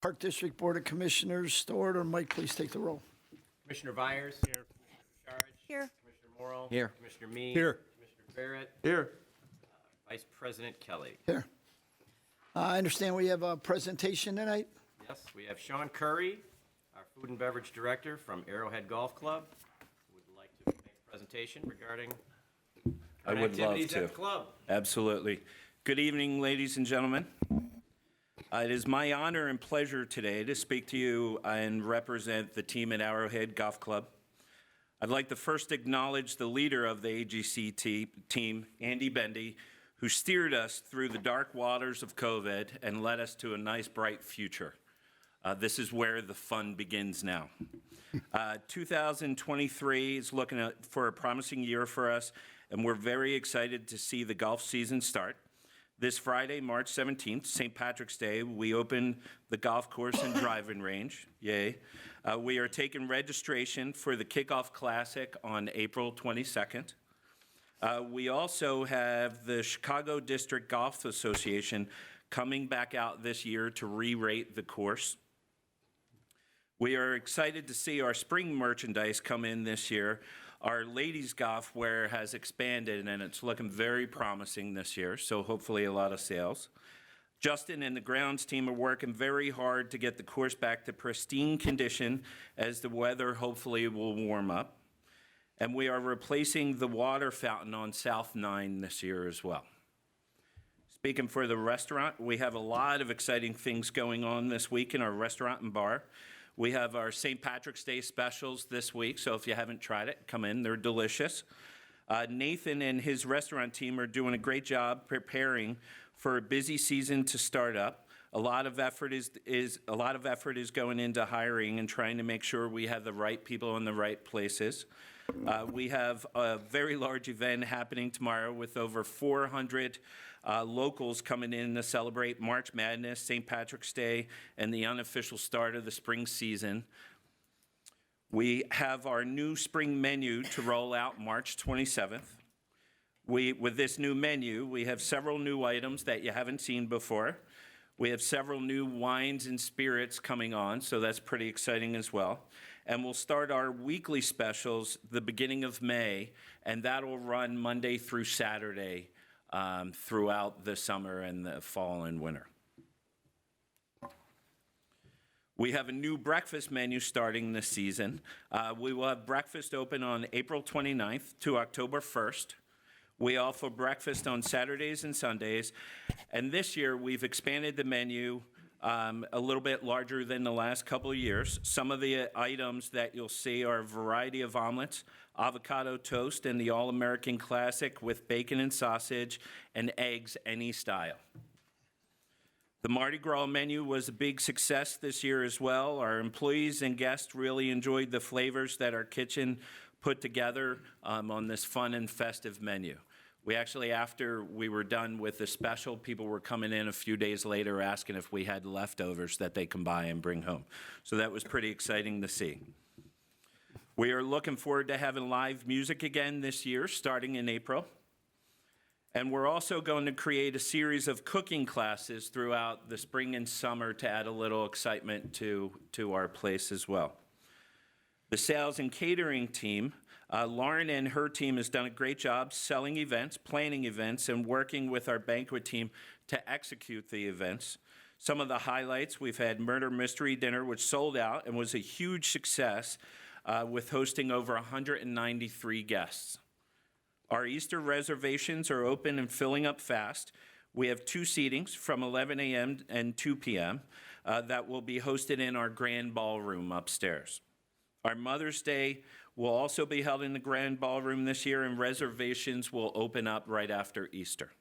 Park District Board of Commissioners, Stewart or Mike, please take the roll. Commissioner Byers. Here. Commissioner Sharich. Here. Commissioner Morrow. Here. Commissioner Meade. Here. Commissioner Barrett. Here. Vice President Kelly. Here. I understand we have a presentation tonight. Yes, we have Sean Curry, our Food and Beverage Director from Arrowhead Golf Club, would like to make a presentation regarding I current would love activities to. at the club. Absolutely. Good evening, ladies and gentlemen. It is my honor and pleasure today to speak to you and represent the team at Arrowhead Golf Club. I'd like to first acknowledge the leader of the AGC team, Andy Bendy, who steered us through the dark waters of COVID and led us to a nice, bright future. This is where the fun begins now. 2023 is looking for a promising year for us, and we're very excited to see the golf season start. This Friday, March 17th, St. Patrick's Day, we open the golf course and driving range. Yay. We are taking registration for the Kickoff Classic on April 22nd. We also have the Chicago District Golf Association coming back out this year to re-rate the course. We are excited to see our spring merchandise come in this year. Our ladies golf wear has expanded and it's looking very promising this year, so hopefully a lot of sales. Justin and the grounds team are working very hard to get the course back to pristine condition as the weather hopefully will warm up. And we are replacing the water fountain on South 9 this year as well. Speaking for the restaurant, we have a lot of exciting things going on this week in our restaurant and bar. We have our St. Patrick's Day specials this week, so if you haven't tried it, come in, they're delicious. Nathan and his restaurant team are doing a great job preparing for a busy season to start up. A lot of effort is going into hiring and trying to make sure we have the right people in the right places. We have a very large event happening tomorrow with over 400 locals coming in to celebrate March Madness, St. Patrick's Day, and the unofficial start of the spring season. We have our new spring menu to roll out March 27th. With this new menu, we have several new items that you haven't seen before. We have several new wines and spirits coming on, so that's pretty exciting as well. And we'll start our weekly specials the beginning of May, and that'll run Monday through Saturday throughout the summer and the fall and winter. We have a new breakfast menu starting this season. We will have breakfast open on April 29th to October 1st. We offer breakfast on Saturdays and Sundays. And this year, we've expanded the menu a little bit larger than the last couple of years. Some of the items that you'll see are a variety of omelets, avocado toast, and the All-American Classic with bacon and sausage and eggs any style. The Mardi Gras menu was a big success this year as well. Our employees and guests really enjoyed the flavors that our kitchen put together on this fun and festive menu. We actually, after we were done with the special, people were coming in a few days later asking if we had leftovers that they can buy and bring home. So that was pretty exciting to see. We are looking forward to having live music again this year, starting in April. And we're also going to create a series of cooking classes throughout the spring and summer to add a little excitement to our place as well. The sales and catering team, Lauren and her team has done a great job selling events, planning events, and working with our banquet team to execute the events. Some of the highlights, we've had Murder Mystery Dinner, which sold out and was a huge success with hosting over 193 guests. Our Easter reservations are open and filling up fast. We have 2 seatings from 11 a.m. and 2 p.m. That will be hosted in our grand ballroom upstairs. Our Mother's Day will also be held in the grand ballroom this year, and reservations will open up right after Easter.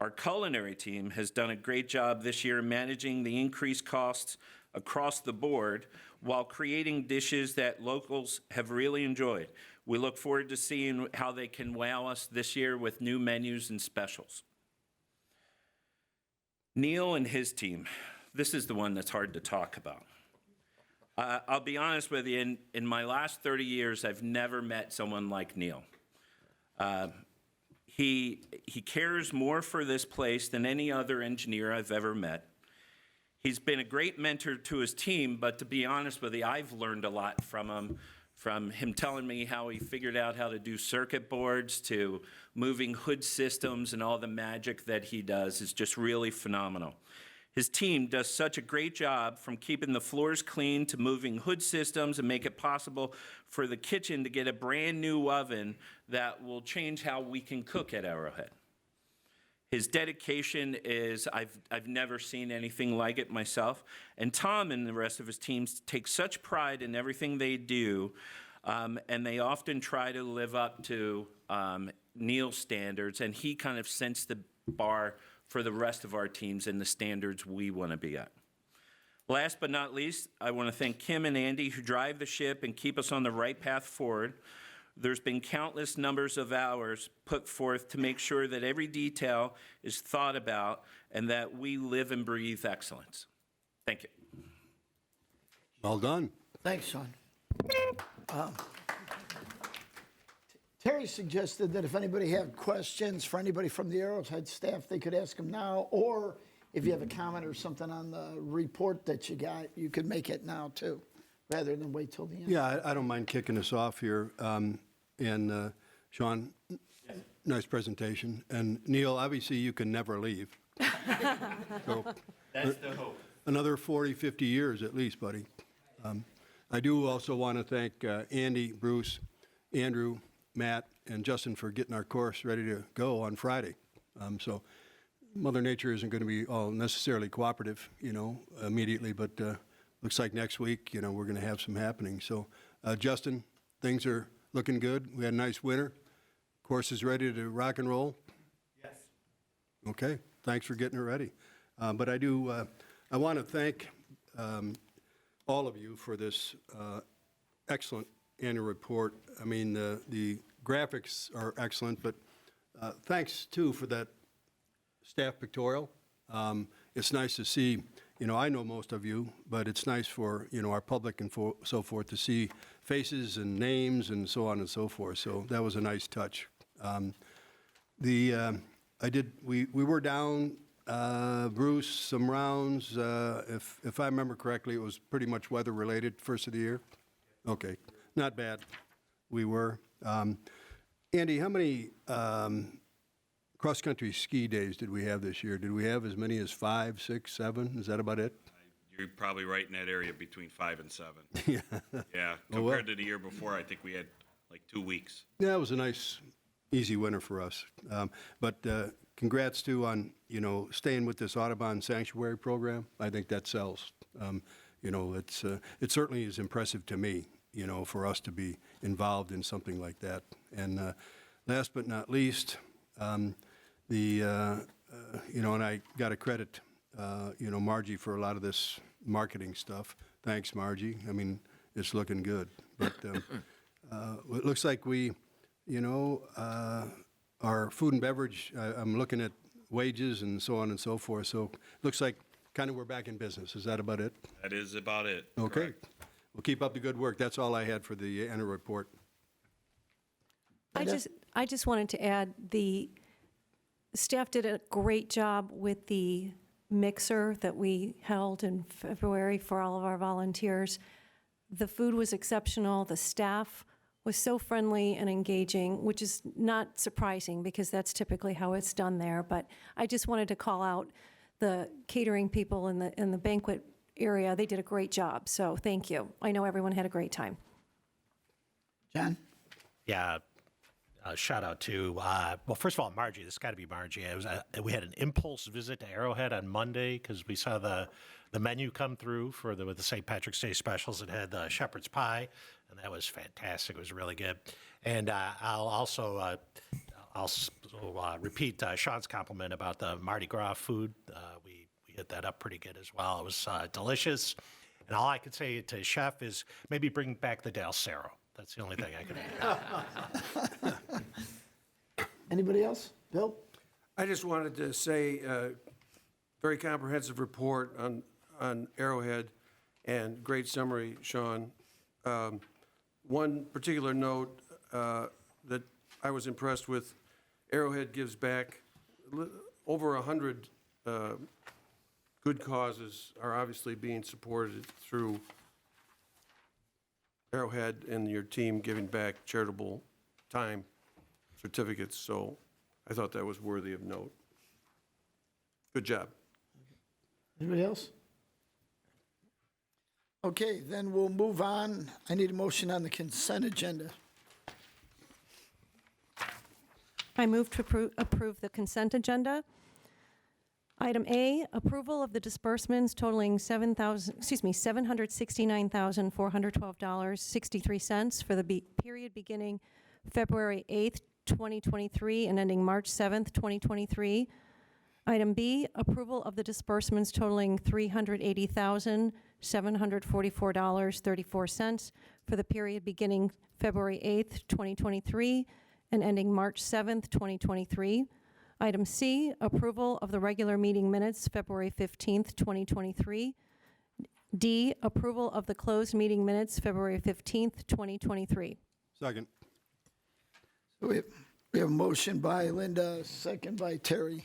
Our culinary team has done a great job this year managing the increased costs across the board while creating dishes that locals have really enjoyed. We look forward to seeing how they can wow us this year with new menus and specials. Neil and his team, this is the one that's hard to talk about. I'll be honest with you, in my last 30 years, I've never met someone like Neil. He cares more for this place than any other engineer I've ever met. He's been a great mentor to his team, but to be honest with you, I've learned a lot from him telling me how he figured out how to do circuit boards to moving hood systems, and all the magic that he does is just really phenomenal. His team does such a great job, from keeping the floors clean to moving hood systems, and make it possible for the kitchen to get a brand new oven that will change how we can cook at Arrowhead. His dedication is, I've never seen anything like it myself. And Tom and the rest of his teams take such pride in everything they do, and they often try to live up to Neil's standards, and he kind of sets the bar for the rest of our teams and the standards we want to be at. Last but not least, I want to thank Kim and Andy, who drive the ship and keep us on the right path forward. There's been countless numbers of hours put forth to make sure that every detail is thought about and that we live and breathe excellence. Thank you. Well done. Thanks, Sean. Terry suggested that if anybody had questions for anybody from the Arrowhead staff, they could ask them now, or if you have a comment or something on the report that you got, you could make it now too, rather than wait till the end. Yeah, I don't mind kicking us off here. And Sean, nice presentation. And Neil, obviously you can never leave. So, That's the hope. another 40, 50 years at least, buddy. I do also want to thank Andy, Bruce, Andrew, Matt, and Justin for getting our course ready to go on Friday. So Mother Nature isn't going to be all necessarily cooperative, immediately, but looks like next week, we're going to have some happening. So, Justin, things are looking good. We had a nice winter. Course is ready to rock and roll. Yes. Okay, thanks for getting it ready. But I want to thank all of you for this excellent annual report. I mean, the graphics are excellent, but thanks too for that staff pictorial. It's nice to see, I know most of you, but it's nice for, our public and so forth to see faces and names and so on and so forth. So that was a nice touch. We were down, Bruce, some rounds. If I remember correctly, it was pretty much weather related first of the year. Okay, not bad. We were. Andy, how many cross-country ski days did we have this year? Did we have as many as 5, 6, 7? Is that about it? You're probably right in that area between 5 and 7. Yeah. Yeah, Oh, well. compared to the year before, I think we had like 2 weeks. Yeah, it was a nice, easy winter for us. But congrats too on, staying with this Audubon Sanctuary program. I think that sells. It certainly is impressive to me, for us to be involved in something like that. And last but not least, and I got to credit, Margie for a lot of this marketing stuff. Thanks, Margie. I mean, it's looking good. But it looks like we, our food and beverage, I'm looking at wages and so on and so forth. So it looks like kind of we're back in business. Is that about it? That is about it. Okay. Correct. Well, keep up the good work. That's all I had for the annual report. I just wanted to add, the staff did a great job with the mixer that we held in February for all of our volunteers. The food was exceptional. The staff was so friendly and engaging, which is not surprising because that's typically how it's done there. But I just wanted to call out the catering people in the banquet area. They did a great job, so thank you. I know everyone had a great time. John? Yeah, shout out to, well, first of all, Margie. This got to be Margie. We had an impulse visit to Arrowhead on Monday because we saw the menu come through with the St. Patrick's Day specials. It had the shepherd's pie, and that was fantastic. It was really good. And I'll also repeat Sean's compliment about the Mardi Gras food. We hit that up pretty good as well. It was delicious. And all I could say to Chef is maybe bring back the Del Cerro. That's the only thing I can add. Anybody else? Bill? I just wanted to say, very comprehensive report on Arrowhead and great summary, Sean. One particular note that I was impressed with, Arrowhead gives back over 100 good causes are obviously being supported through Arrowhead and your team giving back charitable time certificates, so I thought that was worthy of note. Good job. Anybody else? Okay, then we'll move on. I need a motion on the consent agenda. I move to approve the consent agenda. Item A, approval of the disbursements totaling $769,412.63 for the period beginning February 8th, 2023 and ending March 7th, 2023. Item B, approval of the disbursements totaling $380,744.34 for the period beginning February 8th, 2023 and ending March 7th, 2023. Item C, approval of the regular meeting minutes, February 15th, 2023. D, approval of the closed meeting minutes, February 15th, 2023. Second. So we have a motion by Linda, second by Terry.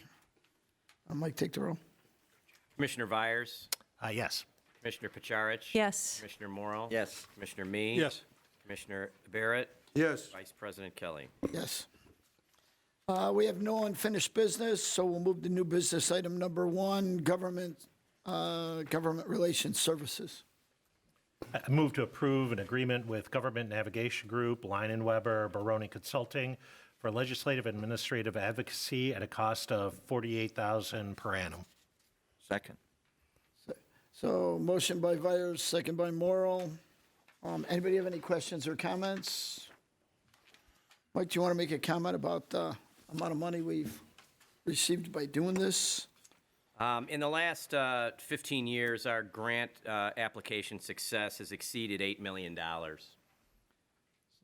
Mike, take the roll. Commissioner Vyers, Yes. Commissioner Pacharich. Yes. Commissioner Morrow. Yes. Commissioner Me. Yes. Commissioner Barrett, Yes. Vice President Kelly. Yes. We have no unfinished business, so we'll move to new business item number 1, government relations services. I move to approve an agreement with Government Navigation Group, Line & Weber, Baroni Consulting for legislative administrative advocacy at a cost of $48,000 per annum. Second. So motion by Vyers, second by Morrow. Anybody have any questions or comments? Mike, do you want to make a comment about the amount of money we've received by doing this? In the last 15 years, our grant application success has exceeded $8 million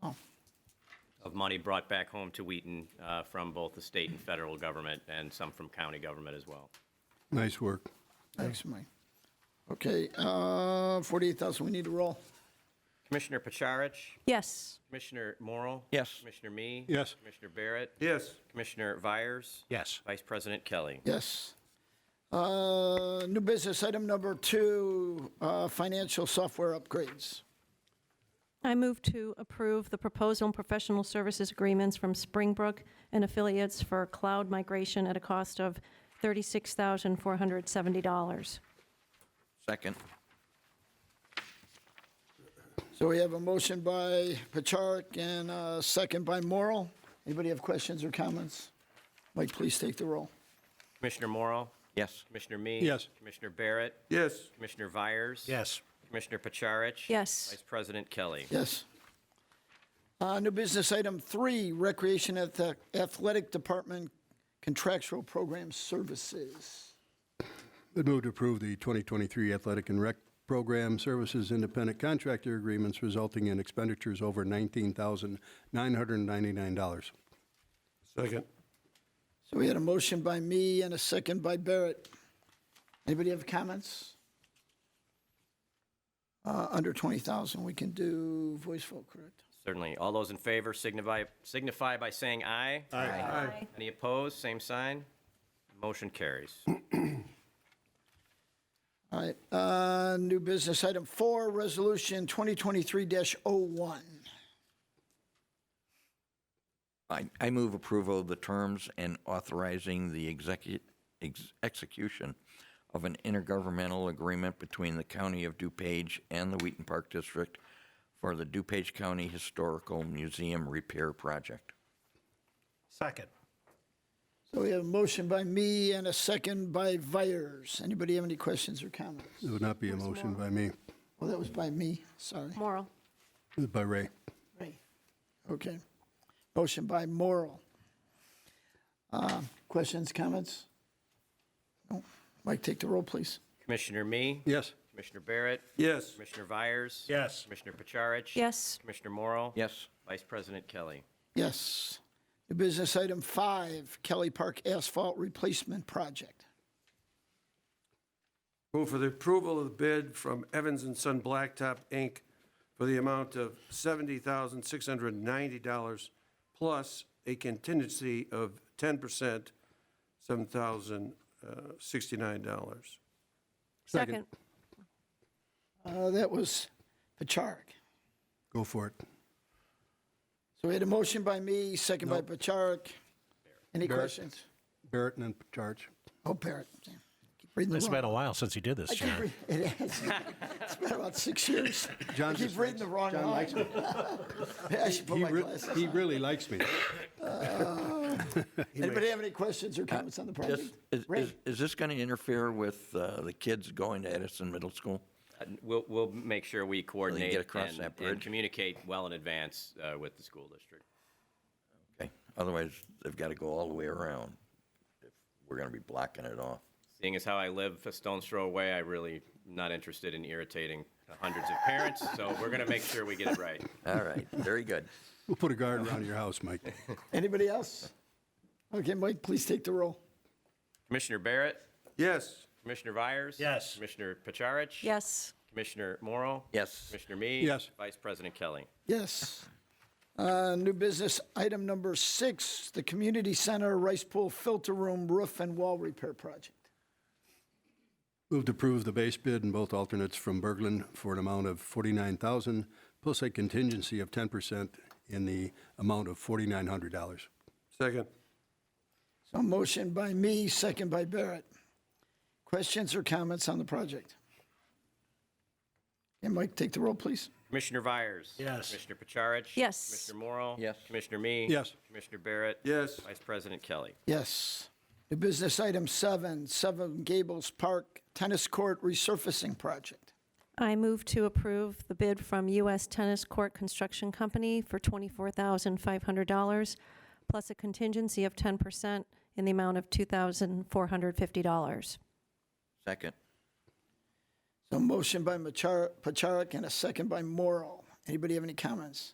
Oh, of money brought back home to Wheaton from both the state and federal government, and some from county government as well. Nice work. thanks, Mike. Okay, 48,000, we need to roll. Commissioner Pacharich, Yes. Commissioner Morrow. Yes. Commissioner Me. Yes. Commissioner Barrett. Yes. Commissioner Vyers. Yes. Vice President Kelly. Yes. New business item number 2, financial software upgrades. I move to approve the proposal and professional services agreements from Springbrook and affiliates for cloud migration at a cost of $36,470. Second. So we have a motion by Pacharich and a second by Morrow. Anybody have questions or comments? Mike, please take the roll. Commissioner Morrow. Yes. Commissioner Me. Yes. Commissioner Barrett. Yes. Commissioner Vyers. Yes. Commissioner Pacharich. Yes. Vice President Kelly. Yes. New business item 3, recreation at the athletic department contractual program services. I'd move to approve the 2023 Athletic and Rec Program Services Independent Contractor Agreements resulting in expenditures over $19,999. Second. So we had a motion by me and a second by Barrett. Anybody have comments? Under 20,000, we can do voice vote, correct? Certainly. All those in favor signify by saying aye. Aye. Any opposed? Same sign. Motion carries. All right, new business item 4, resolution 2023-01. I move approval of the terms and authorizing the execution of an intergovernmental agreement between the County of DuPage and the Wheaton Park District for the DuPage County Historical Museum Repair Project. Second. So we have a motion by me and a second by Vyers. Anybody have any questions or comments? It would not be a motion by me, Well, that was by me, sorry. Morrow. by Ray. Right. Okay. Motion by Morrow. Questions, comments? No. Mike, take the roll, please. Commissioner Me. Yes. Commissioner Barrett. Yes. Commissioner Vyers. Yes. Commissioner Pacharich. Yes. Commissioner Morrow. Yes. Vice President Kelly. Yes. New business item 5, Kelly Park Asphalt Replacement Project. Move for the approval of the bid from Evans and Son Blacktop, Inc. for the amount of $70,690 plus a contingency of 10%, $7,069. Second. That was Pacharek. Go for it. So we had a motion by me, second by Nope. Pacharek. Any Barrett. questions? Barrett and then Charge. Oh, Barrett. Yeah. Keep reading the It's wrong. been a while since you did this, I keep John. It has. It's been about 6 years. John I keep just reading the wrong John line. likes me. I should put my glasses He on. really likes me. Anybody have any questions or comments on the project? Ray? Is this going to interfere with the kids going to Edison Middle School? We'll make sure we coordinate get across and- that and bridge. communicate well in advance with the school district. Okay, otherwise they've got to go all the way around if we're going to be blocking it off. Seeing as how I live a stone's throw away, I really am not interested in irritating hundreds of parents, so we're going to make sure we get it right. All right, very good. We'll put a guard around your house, Mike. Anybody else? Okay, Mike, please take the roll. Commissioner Barrett, Yes. Commissioner Vyers? Yes. Commissioner Pacharich? Yes. Commissioner Morrow? Yes. Commissioner Me? Yes. Vice President Kelly? Yes. New business item number 6, the community center rice pool filter room roof and wall repair project. Move to approve the base bid and both alternates from Berglund for an amount of $49,000 plus a contingency of 10% in the amount of $4,900. Second. So motion by me, second by Barrett. Questions or comments on the project? Okay, Mike, take the roll, please. Commissioner Vyers? Yes. Commissioner Pacharich? Yes. Commissioner Morrow? Yes. Commissioner Me? Yes. Commissioner Barrett? Yes. Vice President Kelly? Yes. New business item 7, 7 Gables Park Tennis Court Resurfacing Project. I move to approve the bid from U.S. Tennis Court Construction Company for $24,500 plus a contingency of 10% in the amount of $2,450. Second. So motion by Pacharek and a second by Morrow. Anybody have any comments?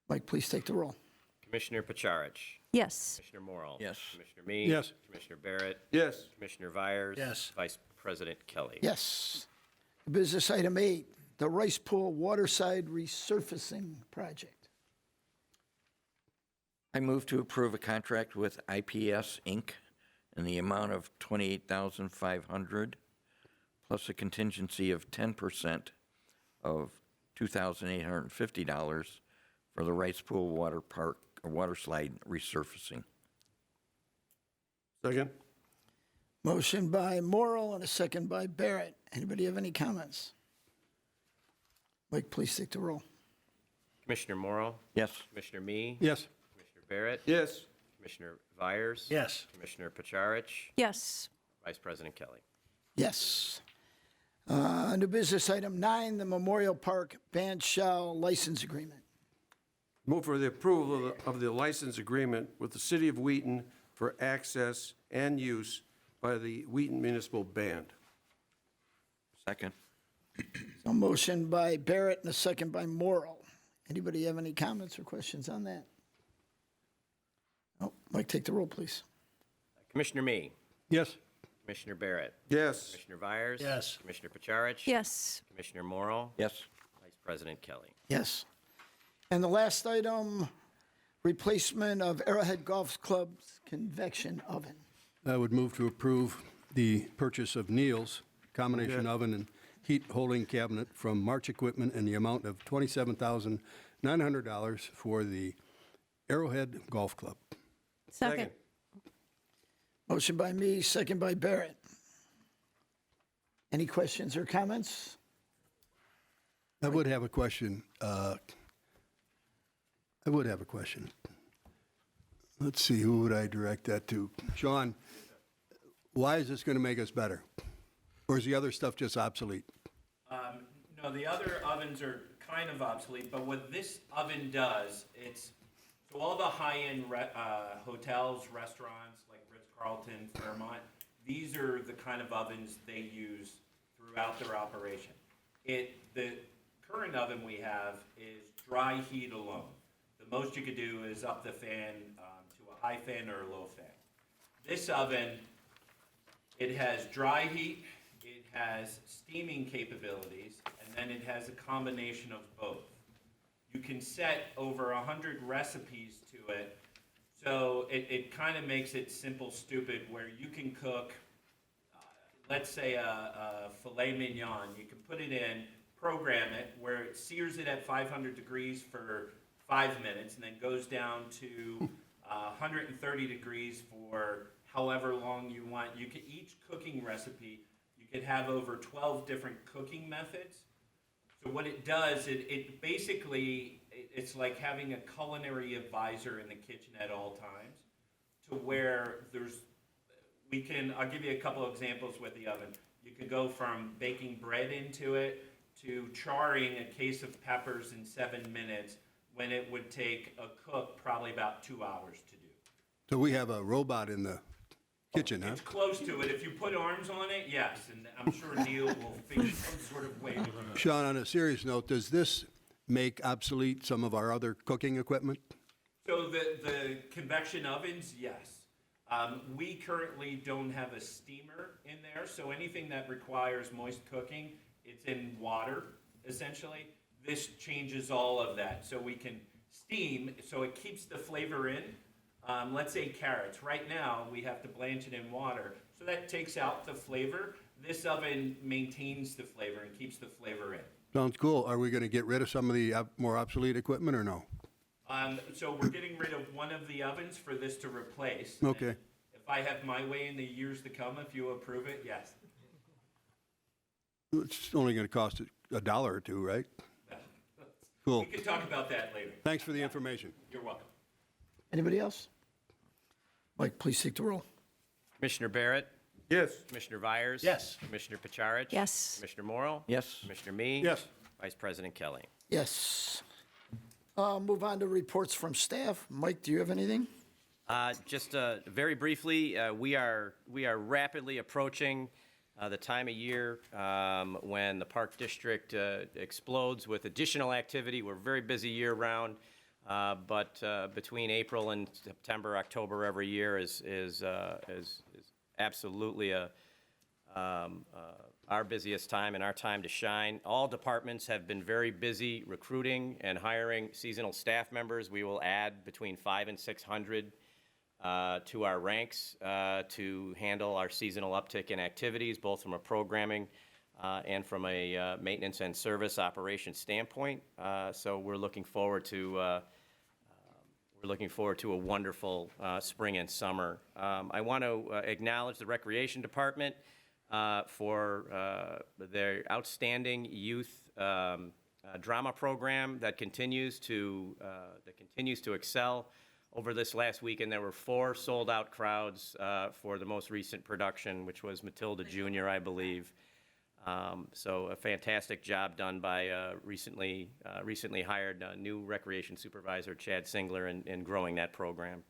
Mike, please take the roll. Commissioner Pacharich? Yes. Commissioner Morrow? Yes. Commissioner Me? Yes. Commissioner Barrett? Yes. Commissioner Vyers? Yes. Vice President Kelly? Yes. Business item 8, the Rice Pool Waterside Resurfacing Project. I move to approve a contract with IPS Inc. in the amount of $28,500 plus a contingency of 10% of $2,850 for the Rice Pool Water Park water slide resurfacing. Second. Motion by Morrow and a second by Barrett. Anybody have any comments? Mike, please take the roll. Commissioner Morrow? Yes. Commissioner Me? Yes. Commissioner Barrett? Yes. Commissioner Vyers? Yes. Commissioner Pacharich? Yes. Vice President Kelly? Yes. New business item 9, the Memorial Park Band Shell License Agreement. Move for the approval of the license agreement with the City of Wheaton for access and use by the Wheaton Municipal Band. Second. So motion by Barrett and a second by Morrow. Anybody have any comments or questions on that? Oh, Mike, take the roll, please. Commissioner Me? Yes. Commissioner Barrett? Yes. Commissioner Vyers? Yes. Commissioner Pacharich? Yes. Commissioner Morrow? Yes. Vice President Kelly? Yes. And the last item, replacement of Arrowhead Golf Club's convection oven. I would move to approve the purchase of Neal's combination oven and heat holding cabinet from March Equipment in the amount of $27,900 for the Arrowhead Golf Club. Second. Motion by me, second by Barrett. Any questions or comments? I would have a question. Let's see, who would I direct that to? Sean, why is this going to make us better? Or is the other stuff just obsolete? No, the other ovens are kind of obsolete, but what this oven does, it's, so all the high-end hotels, restaurants, like Ritz-Carlton, Fairmont, these are the kind of ovens they use throughout their operation. The current oven we have is dry heat alone. The most you could do is up the fan to a high fan or a low fan. This oven, it has dry heat, it has steaming capabilities, and then it has a combination of both. You can set over 100 recipes to it, so it kind of makes it simple, stupid, where you can cook let's say a filet mignon. You can put it in, program it, where it sears it at 500 degrees for 5 minutes, and then goes down to 130 degrees for however long you want. You could, each cooking recipe, you could have over 12 different cooking methods. So what it does, it basically, it's like having a culinary advisor in the kitchen at all times, to where I'll give you a couple of examples with the oven. You could go from baking bread into it to charring a case of peppers in 7 minutes, when it would take a cook probably about 2 hours to do. So we have a robot in the kitchen, huh? It's close to it. If you put arms on it, yes, and I'm sure Neil will figure some sort of way to Sean, on a serious note, does this make obsolete some of our other cooking equipment? So the convection ovens, yes. We currently don't have a steamer in there, so anything that requires moist cooking, it's in water, essentially. This changes all of that, so we can steam, so it keeps the flavor in. Let's say carrots. Right now, we have to blanch it in water, so that takes out the flavor. This oven maintains the flavor and keeps the flavor in. Sounds cool. Are we going to get rid of some of the more obsolete equipment or no? So we're getting rid of one of the ovens for this to replace. Okay. And if I have my way in the years to come, if you approve it, yes. It's only going to cost $1 or $2, right? Cool. We can talk about that later. Thanks for the information. You're welcome. Anybody else? Mike, please take the roll. Commissioner Barrett, Yes. Commissioner Vyers. Yes. Commissioner Pacharich. Yes. Commissioner Morrow. Yes. Commissioner Me. Yes. Vice President Kelly. Yes. Move on to reports from staff. Mike, do you have anything? Just very briefly, we are rapidly approaching the time of year when the Park District explodes with additional activity. We're very busy year-round, but between April and September, October every year is absolutely our busiest time and our time to shine. All departments have been very busy recruiting and hiring seasonal staff members. We will add between 500 and 600 to our ranks to handle our seasonal uptick in activities, both from a programming and from a maintenance and service operations standpoint. So we're looking forward to a wonderful spring and summer. I want to acknowledge the Recreation Department for their outstanding youth drama program that continues to excel. Over this last weekend, there were 4 sold-out crowds for the most recent production, which was Matilda Jr., I believe. So a fantastic job done by recently hired new recreation supervisor, Chad Singler, in growing that program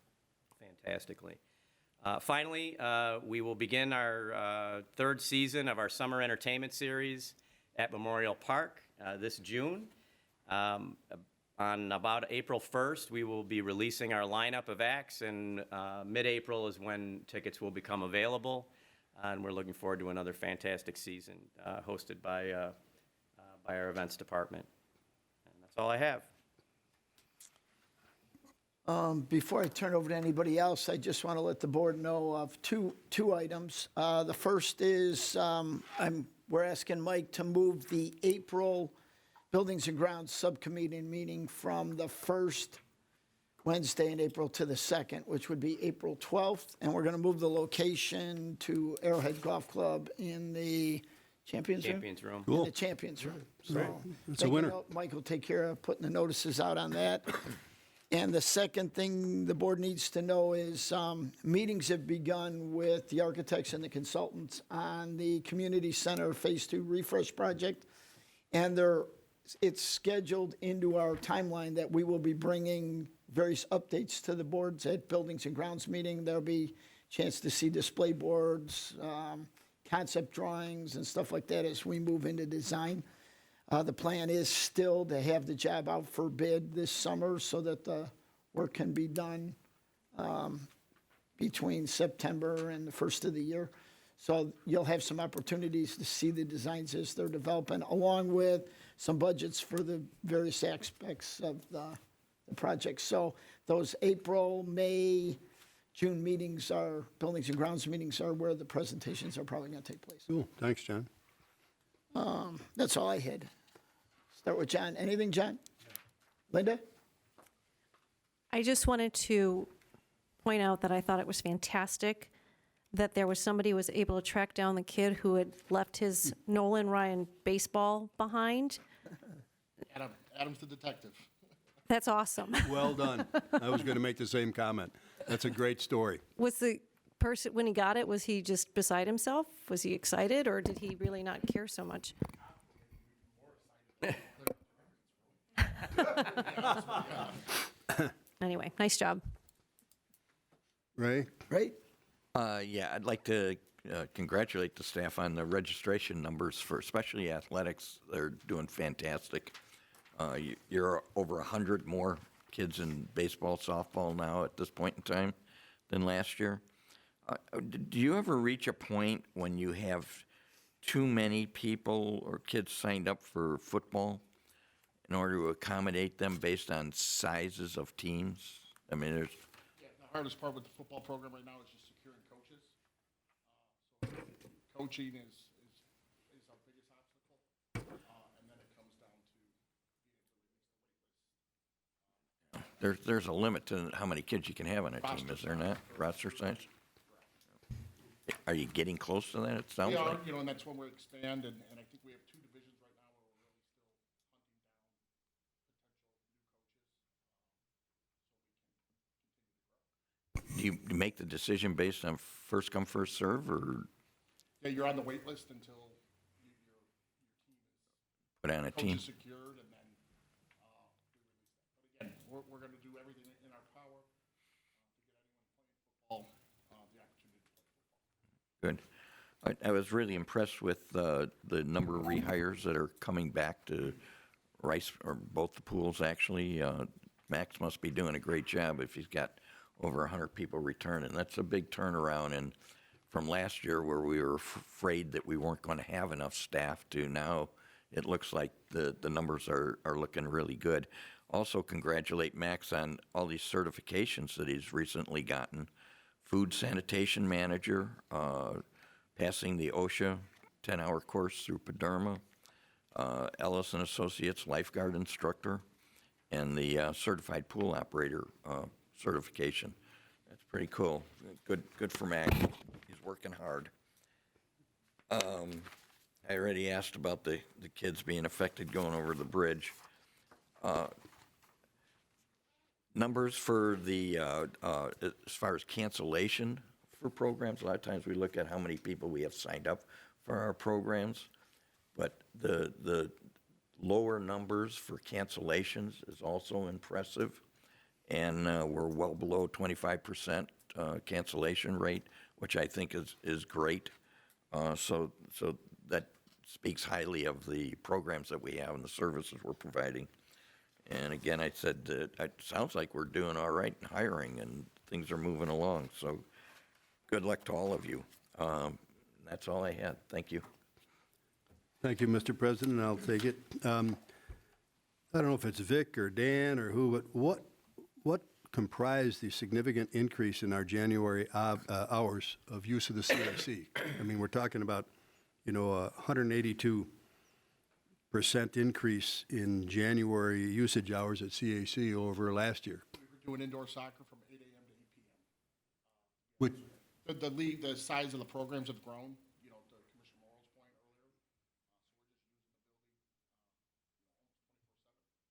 fantastically. Finally, we will begin our 3rd season of our summer entertainment series at Memorial Park this June. On about April 1st, we will be releasing our lineup of acts, and mid-April is when tickets will become available. And we're looking forward to another fantastic season hosted by our events department. And that's all I have. Before I turn over to anybody else, I just want to let the board know of two items. The first is we're asking Mike to move the April Buildings and Grounds Subcommittee meeting from the first Wednesday in April to the 2nd, which would be April 12th. And we're going to move the location to Arrowhead Golf Club in the Champions Room? Champions Room. In the Champions Room. So It's a make winner. note, Mike will take care of putting the notices out on that. And the second thing the board needs to know is meetings have begun with the architects and the consultants on the Community Center Phase 2 refresh project. And it's scheduled into our timeline that we will be bringing various updates to the boards at Buildings and Grounds meeting. There'll be a chance to see display boards, concept drawings and stuff like that as we move into design. The plan is still to have the job out for bid this summer so that the work can be done between September and the first of the year. So you'll have some opportunities to see the designs as they're developing, along with some budgets for the various aspects of the project. So those April, May, June meetings are, buildings and grounds meetings are where the presentations are probably going to take place. Cool, thanks, John. That's all I had. Start with John. Anything, John? Linda? I just wanted to point out that I thought it was fantastic that there was somebody who was able to track down the kid who had left his Nolan Ryan baseball behind. Adam's the detective. That's awesome. Well done. I was going to make the same comment. That's a great story. Was the person, when he got it, was he just beside himself? Was he excited, or did he really not care so much? Anyway, nice job. Ray? Right? Yeah, I'd like to congratulate the staff on the registration numbers for especially athletics. They're doing fantastic. You're over 100 more kids in baseball, softball now at this point in time than last year. Do you ever reach a point when you have too many people or kids signed up for football in order to accommodate them based on sizes of teams? I mean, there's Yeah, the hardest part with the football program right now is just securing coaches. So coaching is our biggest obstacle, and then it comes down to there's a limit to how many kids you can have on a team, is there not? Roster size? Are you getting close to that, it sounds we are, like? and that's when we expand, and I think we have 2 divisions right now where we're really still hunting down potential new coaches. Do you make the decision based on first come, first serve, or Yeah, you're on the wait list until your team is put on a team? coaches secured, and then we release that. But again, we're going to do everything in our power to get anyone playing football the opportunity to play football. Good. I was really impressed with the number of rehires that are coming back to Rice, or both the pools, actually. Max must be doing a great job if he's got over 100 people returning. That's a big turnaround, and from last year where we were afraid that we weren't going to have enough staff to now it looks like the numbers are looking really good. Also congratulate Max on all these certifications that he's recently gotten. Food sanitation manager, passing the OSHA 10-hour course through Paderma, Ellis and Associates lifeguard instructor, and the certified pool operator certification. That's pretty cool. Good for Max. He's working hard. I already asked about the kids being affected going over the bridge. Numbers for the, as far as cancellation for programs, a lot of times we look at how many people we have signed up for our programs, but the lower numbers for cancellations is also impressive, and we're well below 25% cancellation rate, which I think is great. So that speaks highly of the programs that we have and the services we're providing. And again, I said, it sounds like we're doing all right in hiring and things are moving along. So good luck to all of you. That's all I had. Thank you. Thank you, Mr. President. I'll take it. I don't know if it's Vic or Dan or who, but what comprised the significant increase in our January hours of use of the CIC? I mean, we're talking about, 182% increase in January usage hours at CAC over last year. We were doing indoor soccer from 8 a.m. to 8 p.m. Which, The league, the size of the programs have grown, to Commissioner Morrow's point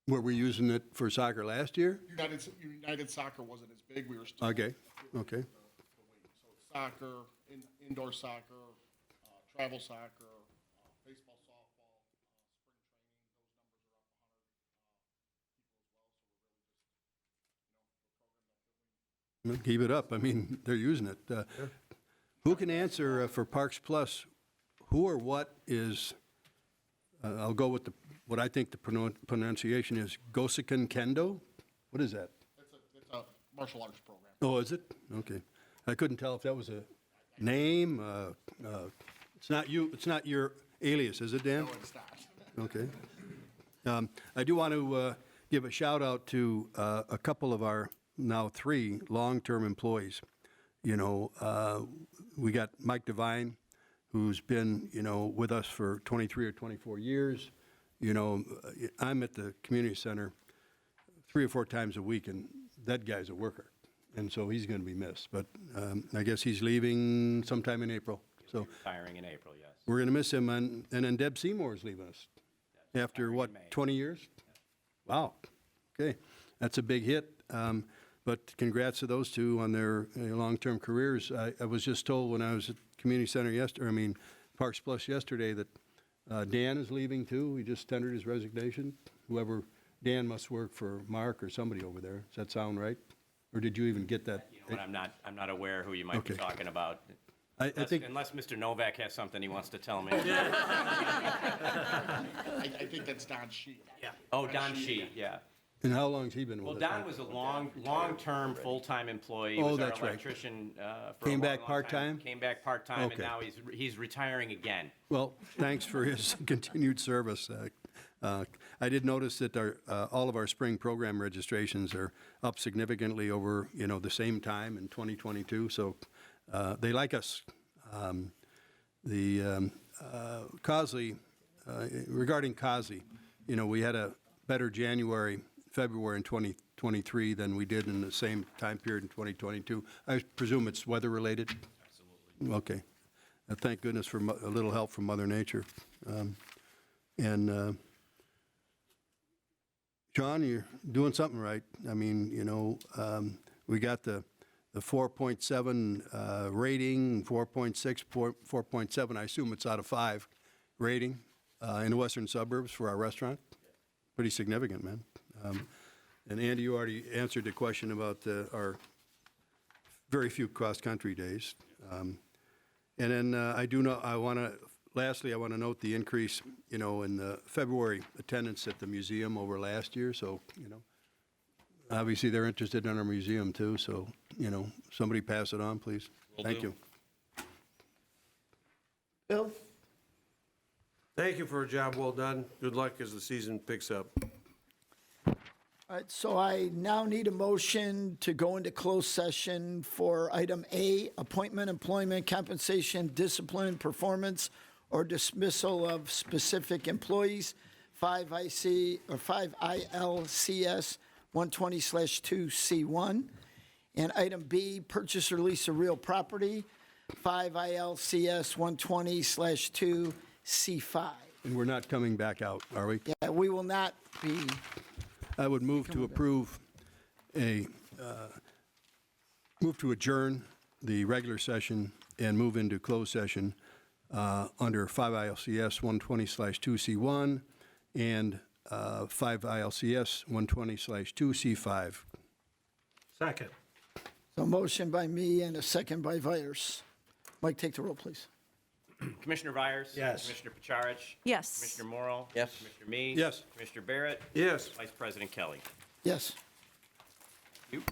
earlier. were we using it for soccer last year? United Soccer wasn't as big. We were still. Okay. So soccer, indoor soccer, travel soccer, baseball, softball, spring training, those numbers are up 100 people as well. So we're really just, Keep it up. I mean, they're using it. Who can answer for Parks Plus, who or what is, I'll go with what I think the pronunciation is, Gosekin Kendo? What is that? it's a martial arts program. Oh, is it? Okay. I couldn't tell if that was a name. It's not you. It's not your alias, is it, Dan? No, it's not. Okay. I do want to give a shout out to a couple of our now 3 long-term employees. we got Mike Devine, who's been, with us for 23 or 24 years. I'm at the community center 3 or 4 times a week, and that guy's a worker. And so he's going to be missed. But I guess he's leaving sometime in April. So Retiring in April, yes. we're going to miss him. And then Deb Seymour's leaving us after, what, 20 years? Wow. Okay. That's a big hit. But congrats to those two on their long-term careers. I was just told when I was at Community Center Parks Plus yesterday that Dan is leaving too. He just tendered his resignation. Dan must work for Mark or somebody over there. Does that sound right? Or did you even get that? You know what, I'm not aware who you might be Okay. talking about. I think, Unless Mr. Novak has something he wants to tell me. I think that's Don Sheet. Yeah. Oh, Don Sheet, yeah. and how long's he been Well, with us? Don was a long-term, full-time employee. He Oh, was our that's right. electrician for a Came long, back long time. part-time? Came back part-time, and Okay. now he's retiring again. Well, thanks for his continued service. I did notice that all of our spring program registrations are up significantly over, the same time in 2022, so they like us. Causey, regarding Causey, we had a better January, February in 2023 than we did in the same time period in 2022. I presume it's weather-related? Absolutely. Okay. Thank goodness for a little help from Mother Nature. John, you're doing something right. I mean, we got the 4.7 rating, 4.6, 4.7, I assume it's out of 5 rating in the western suburbs for our restaurant. Pretty significant, man. And Andy, you already answered the question about our very few cross-country days. And then lastly, I want to note the increase, in the February attendance at the museum over last year. So, obviously they're interested in our museum too. So, somebody pass it on, please. Thank you. Bill? Thank you for a job well done. Good luck as the season picks up. All right, so I now need a motion to go into closed session for item A, appointment, employment, compensation, discipline, performance, or dismissal of specific employees, 5 ILCS 120/2C1. And item B, purchase or lease of real property, 5 ILCS 120/2C5. And we're not coming back out, are we? Yeah, we will not be. I would move to approve move to adjourn the regular session and move into closed session under 5 ILCS 120/2C1 and 5 ILCS 120/2C5. Second. So a motion by me and a second by Viers. Mike, take the roll, please. Commissioner Vyers? Yes. Commissioner Pacharich? Yes. Commissioner Morrow? Yes. Commissioner Meade? Yes. Commissioner Barrett? Yes. Vice President Kelly? Yes. You?